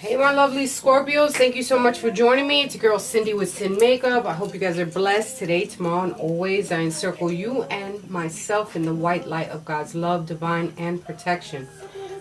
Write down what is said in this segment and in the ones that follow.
Hey my lovely Scorpios, thank you so much for joining me. It's your girl Cindy with Sin Makeup. I hope you guys are blessed today, tomorrow, and always. I encircle you and myself in the white light of God's love, divine, and protection.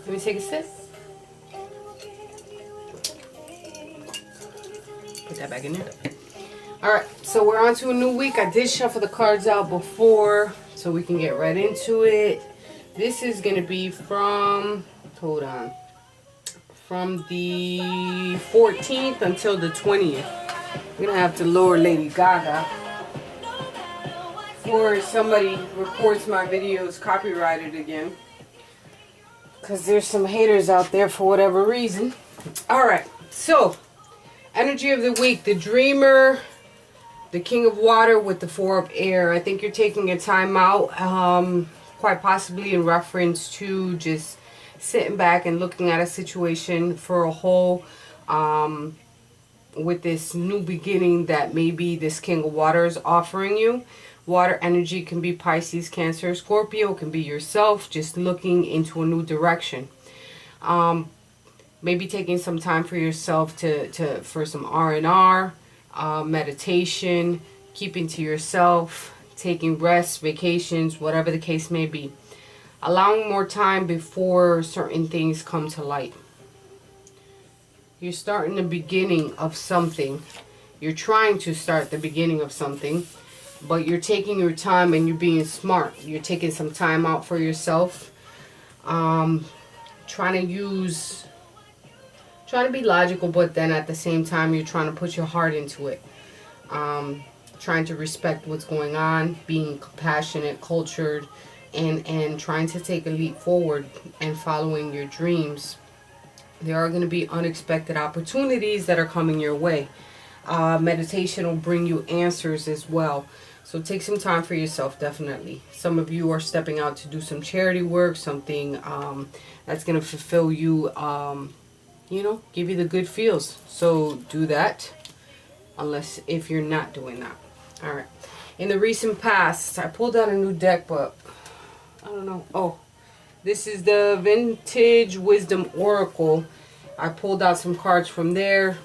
Let me take a sip. Put that back in there. Alright, so we're on to a new week. I did shuffle the cards out before, so we can get right into it. This is going to be from, hold on, from the 14th until the 20th. I'm going to have to lower Lady Gaga before somebody reports my videos copyrighted again. Because there's some haters out there for whatever reason. Alright, so energy of the week. The Dreamer, the King of Water with the Four of Air. I think you're taking a time out, quite possibly in reference to just sitting back and looking at a situation for a whole, with this new beginning that maybe this King of Water is offering you. Water energy can be Pisces, Cancer, Scorpio. It can be yourself just looking into a new direction. Maybe taking some time for yourself for some R&R, meditation, keeping to yourself, taking rest, vacations, whatever the case may be. Allowing more time before certain things come to light. You're starting the beginning of something. You're trying to start the beginning of something, but you're taking your time and you're being smart. You're taking some time out for yourself. Trying to be logical, but then at the same time you're trying to put your heart into it. Trying to respect what's going on, being compassionate, cultured, and trying to take a leap forward and following your dreams. There are going to be unexpected opportunities that are coming your way. Meditation will bring you answers as well. So take some time for yourself, definitely. Some of you are stepping out to do some charity work, something that's going to fulfill you, give you the good feels. So do that, if you're not doing that. All right. In the recent past, I pulled out a new deck, but I don't know. Oh, this is the Vintage Wisdom Oracle. I pulled out some cards from there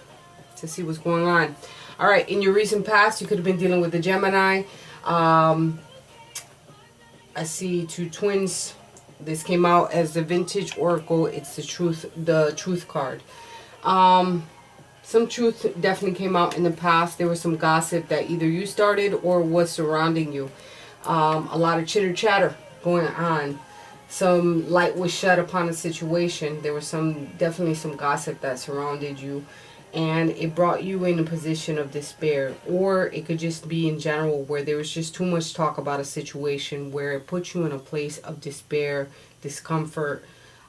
to see what's going on. All right. In your recent past, you could have been dealing with the Gemini. I see two twins. This came out as the Vintage Oracle. It's the truth card. Some truth definitely came out in the past. There was some gossip that either you started or was surrounding you. A lot of chitter chatter going on. Some light was shed upon a situation. There was definitely some gossip that surrounded you, and it brought you in a position of despair. Or it could just be in general where there was just too much talk about a situation where it put you in a place of despair, discomfort.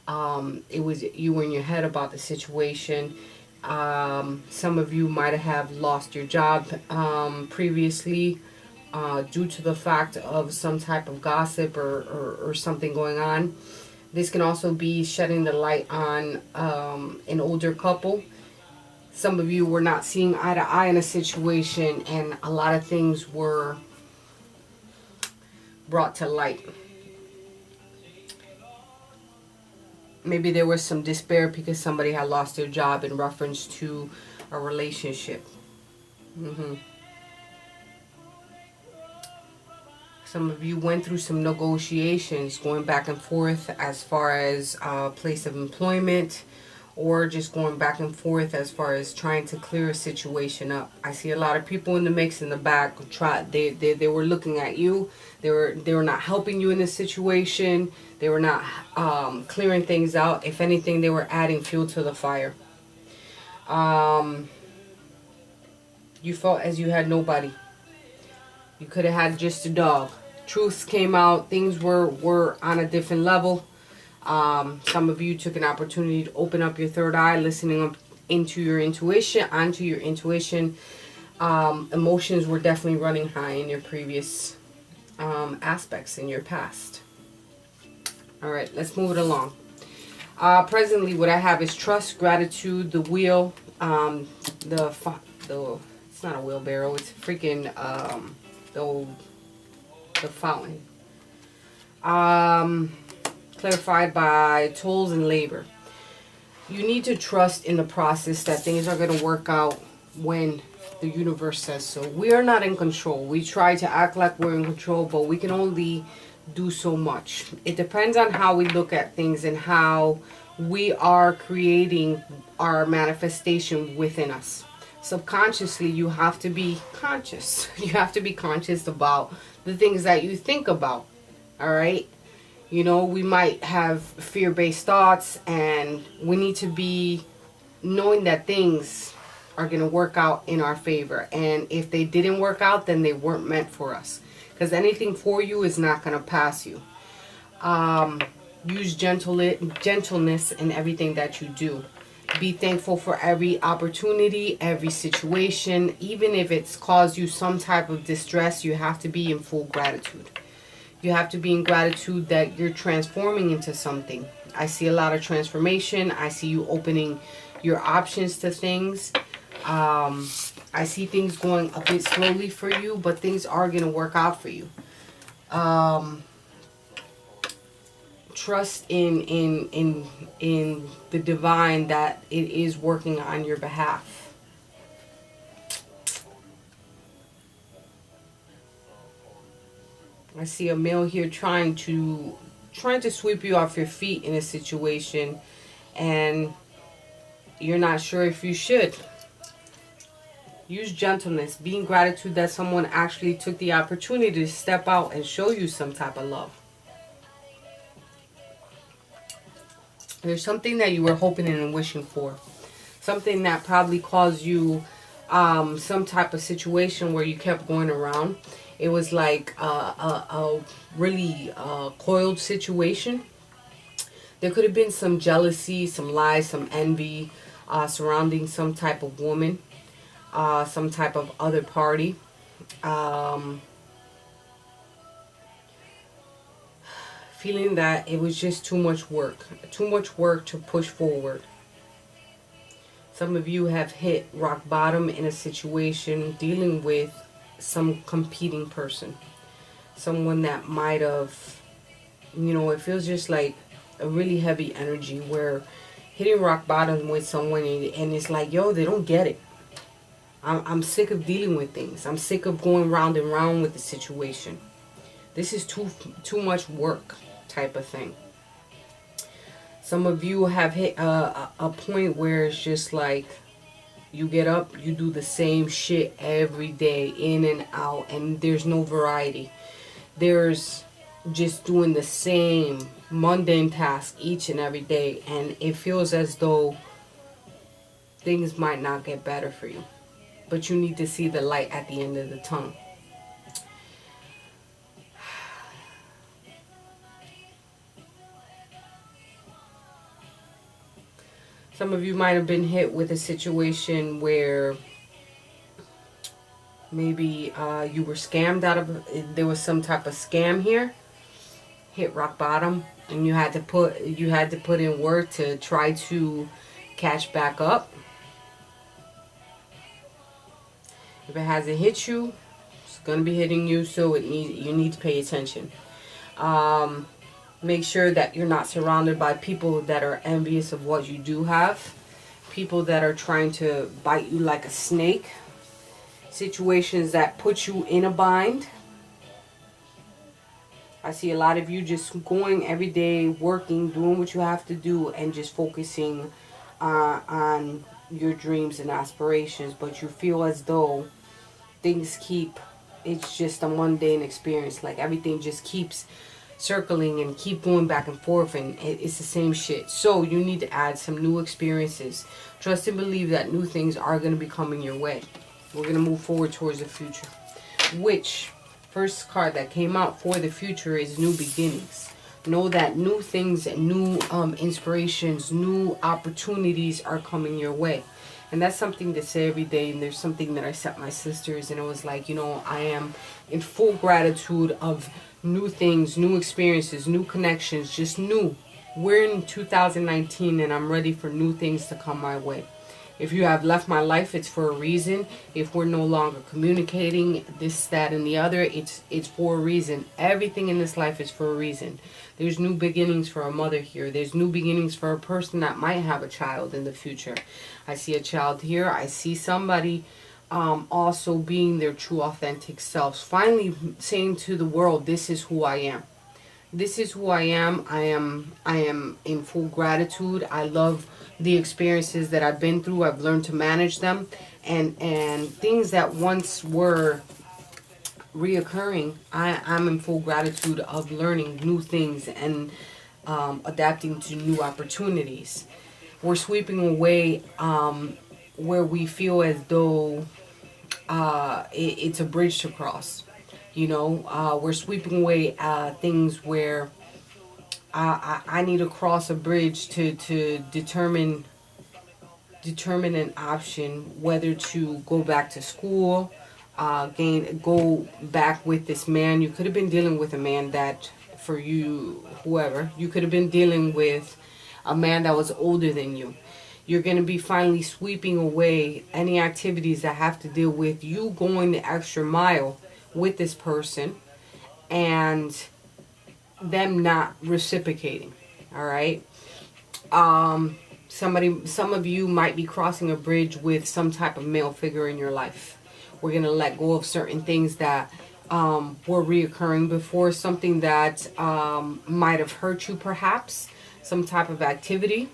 It was you were in your head about the situation. Some of you might have lost your job previously due to the fact of some type of gossip or something going on. This can also be shedding the light on an older couple. Some of you were not seeing eye to eye in a situation, and a lot of things were brought to light. Maybe there was some despair because somebody had lost their job in reference to a relationship. Some of you went through some negotiations, going back and forth as far as place of employment, or just going back and forth as far as trying to clear a situation up. I see a lot of people in the mix in the back. They were looking at you. They were not helping you in this situation. They were not clearing things out. If anything, they were adding fuel to the fire. You felt as you had nobody. You could have had just a dog. Truths came out. Things were on a different level. Some of you took an opportunity to open up your third eye, listening up onto your intuition. Emotions were definitely running high in your previous aspects in your past. All right, let's move it along. Presently, what I have is trust, gratitude, the wheel, it's not a wheelbarrow. It's freaking the fountain. Clarified by tolls and labor. You need to trust in the process that things are going to work out when the universe says so. We are not in control. We try to act like we're in control, but we can only do so much. It depends on how we look at things and how we are creating our manifestation within us. Subconsciously, you have to be conscious. You have to be conscious about the things that you think about. All right? You know, we might have fear-based thoughts, and we need to be knowing that things are going to work out in our favor. And if they didn't work out, then they weren't meant for us. Because anything for you is not going to pass you. Use gentleness in everything that you do. Be thankful for every opportunity, every situation. Even if it's caused you some type of distress, you have to be in full gratitude. You have to be in gratitude that you're transforming into something. I see a lot of transformation. I see you opening your options to things. I see things going a bit slowly for you, but things are going to work out for you. Trust in the divine that it is working on your behalf. I see a male here trying to sweep you off your feet in a situation, and you're not sure if you should. Use gentleness. Be in gratitude that someone actually took the opportunity to step out and show you some type of love. There's something that you were hoping and wishing for. Something that probably caused you some type of situation where you kept going around. It was like a really coiled situation. There could have been some jealousy, some lies, some envy surrounding some type of woman, some type of other party. Feeling that it was just too much work to push forward. Some of you have hit rock bottom in a situation dealing with some competing person. Someone that might have, you know, it feels just like a really heavy energy where hitting rock bottom with someone and it's like, yo, they don't get it. I'm sick of dealing with things. I'm sick of going round and round with the situation. This is too much work type of thing. Some of you have hit a point where it's just like you get up, you do the same shit every day, in and out, and there's no variety. There's just doing the same mundane task each and every day, and it feels as though things might not get better for you. But you need to see the light at the end of the tunnel. Some of you might have been hit with a situation where maybe you were scammed out of, there was some type of scam here. Hit rock bottom, and you had to put in work to try to catch back up. If it hasn't hit you, it's gonna be hitting you, so you need to pay attention. Make sure that you're not surrounded by people that are envious of what you do have. People that are trying to bite you like a snake. Situations that put you in a bind. I see a lot of you just going every day, working, doing what you have to do, and just focusing on your dreams and aspirations. But you feel as though it's just a mundane experience. Like everything just keeps circling and keep going back and forth, and it's the same shit. So you need to add some new experiences. Trust and believe that new things are going to be coming your way. We're going to move forward towards the future, which first card that came out for the future is new beginnings. Know that new things and new inspirations, new opportunities are coming your way. And that's something to say every day. And there's something that I set my sisters, and it was like, you know, I am in full gratitude of new things, new experiences, new connections, just new. We're in 2019, and I'm ready for new things to come my way. If you have left my life, it's for a reason. If we're no longer communicating, this, that, and the other, it's for a reason. Everything in this life is for a reason. There's new beginnings for a mother here. There's new beginnings for a person that might have a child in the future. I see a child here. I see somebody also being their true authentic selves. Finally saying to the world, this is who I am. This is who I am. I am in full gratitude. I love the experiences that I've been through. I've learned to manage them, and things that once were reoccurring, I'm in full gratitude of learning new things and adapting to new opportunities. We're sweeping away where we feel as though it's a bridge to cross. You know, we're sweeping away things where I need to cross a bridge to determine an option, whether to go back to school, go back with this man. You could have been dealing with a man that, for you, whoever, you could have been dealing with a man that was older than you. You're going to be finally sweeping away any activities that have to deal with you going the extra mile with this person and them not reciprocating. All right. Some of you might be crossing a bridge with some type of male figure in your life. We're going to let go of certain things that were reoccurring before, something that might have hurt you, perhaps some type of activity.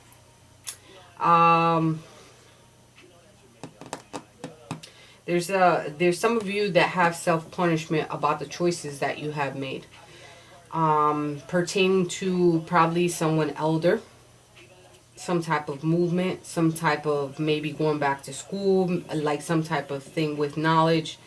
There's some of you that have self-punishment about the choices that you have made, pertaining to probably someone elder, some type of movement, some type of maybe going back to school, like some type of thing with knowledge.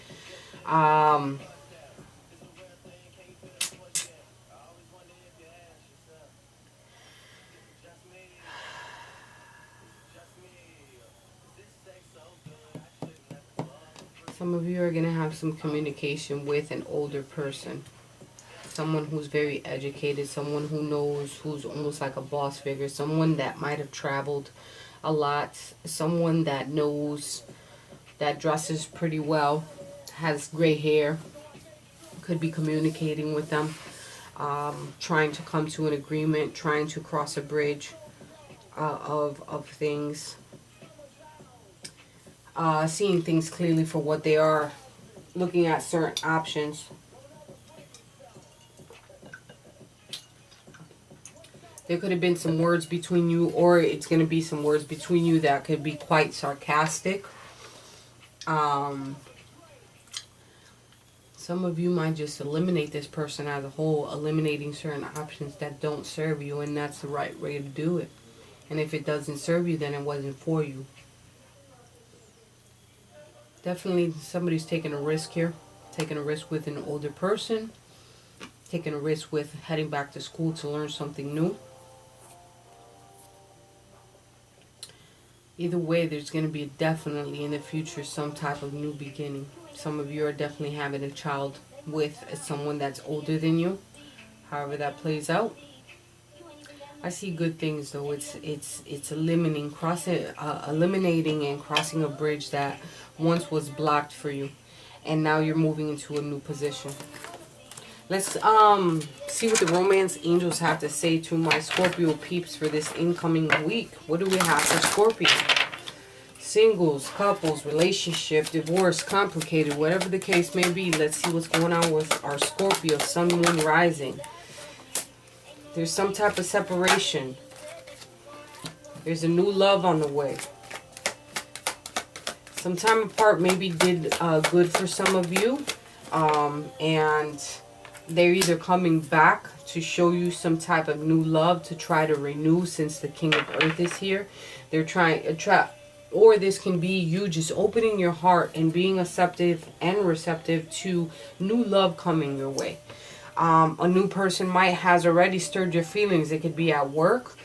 Some of you are going to have some communication with an older person. Someone who's very educated, someone who knows, who's almost like a boss figure, someone that might have traveled a lot, someone that knows, that dresses pretty well, has gray hair, could be communicating with them, trying to come to an agreement, trying to cross a bridge of things. Seeing things clearly for what they are, looking at certain options. There could have been some words between you, or it's going to be some words between you that could be quite sarcastic. Some of you might just eliminate this person as a whole, eliminating certain options that don't serve you, and that's the right way to do it. And if it doesn't serve you, then it wasn't for you. Definitely somebody's taking a risk here, taking a risk with an older person, taking a risk with heading back to school to learn something new. Either way, there's going to be definitely in the future some type of new beginning. Some of you are definitely having a child with someone that's older than you. However that plays out. I see good things though. It's eliminating and crossing a bridge that once was blocked for you, and now you're moving into a new position. Let's see what the romance angels have to say to my Scorpio peeps for this incoming week. What do we have for Scorpio? Singles, couples, relationship, divorce, complicated, whatever the case may be. Let's see what's going on with our Scorpio, sun, moon, rising. There's some type of separation. There's a new love on the way. Some time apart maybe did good for some of you. And they're either coming back to show you some type of new love to try to renew, since the King of Earth is here. They're trying to try, or this can be you just opening your heart and being acceptive and receptive to new love coming your way. A new person has already stirred your feelings. It could be at work.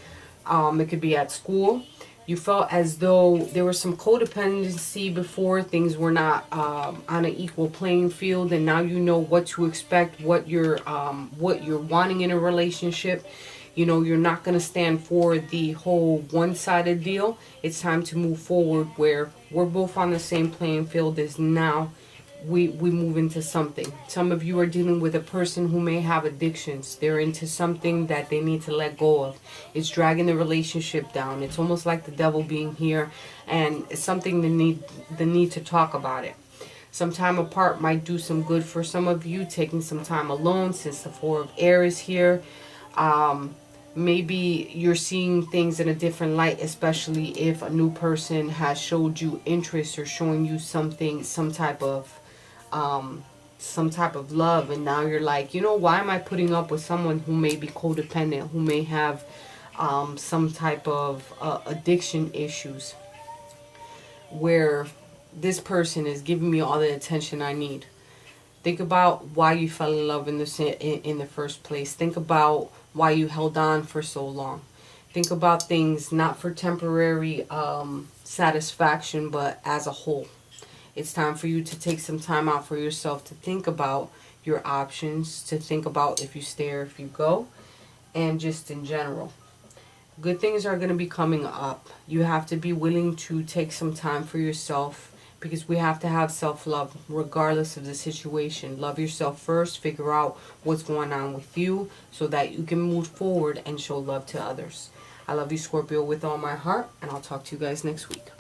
It could be at school. You felt as though there was some codependency before. Things were not on an equal playing field, and now you know what to expect, what you're wanting in a relationship. You know, you're not going to stand for the whole one-sided deal. It's time to move forward where we're both on the same playing field as now we move into something. Some of you are dealing with a person who may have addictions. They're into something that they need to let go of. It's dragging the relationship down. It's almost like the devil being here, and it's something the need to talk about it. Some time apart might do some good for some of you. Taking some time alone, since the Four of Air is here. Maybe you're seeing things in a different light, especially if a new person has showed you interest or showing you something, some type of love, and now you're like, you know, why am I putting up with someone who may be codependent, who may have some type of addiction issues, where this person is giving me all the attention I need. Think about why you fell in love in the first place. Think about why you held on for so long. Think about things not for temporary satisfaction, but as a whole. It's time for you to take some time out for yourself to think about your options, to think about if you stay or if you go, and just in general. Good things are going to be coming up. You have to be willing to take some time for yourself, because we have to have self-love regardless of the situation. Love yourself first. Figure out what's going on with you so that you can move forward and show love to others. I love you, Scorpio, with all my heart, and I'll talk to you guys next week.